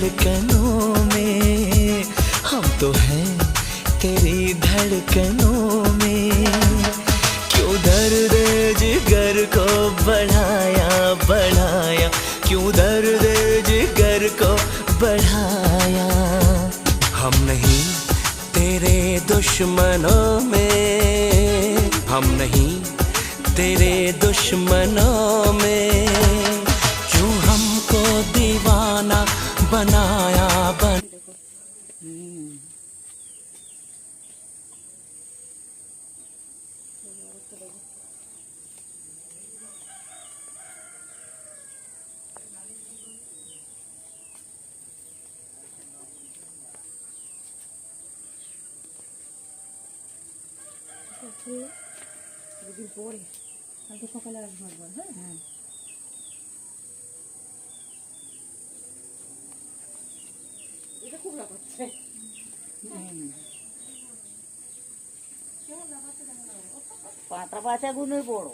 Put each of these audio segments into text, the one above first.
धड़कनों में, हम तो हैं तेरी धड़कनों में। क्यों दर्द जिगर को बढ़ाया बढ़ाया, क्यों दर्द जिगर को बढ़ाया। हम नहीं तेरे दुश्मनों में, हम नहीं तेरे दुश्मनों में। क्यों हमको दीवाना बनाया দুদিন পরে কালকে সকালে আসবো একবার। হ্যাঁ, এটা খুব লাগাচ্ছে। পাতা বাচ্চাগুলোই বড়।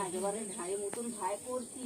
আগেবারে ধারে মতন ভাই করছি।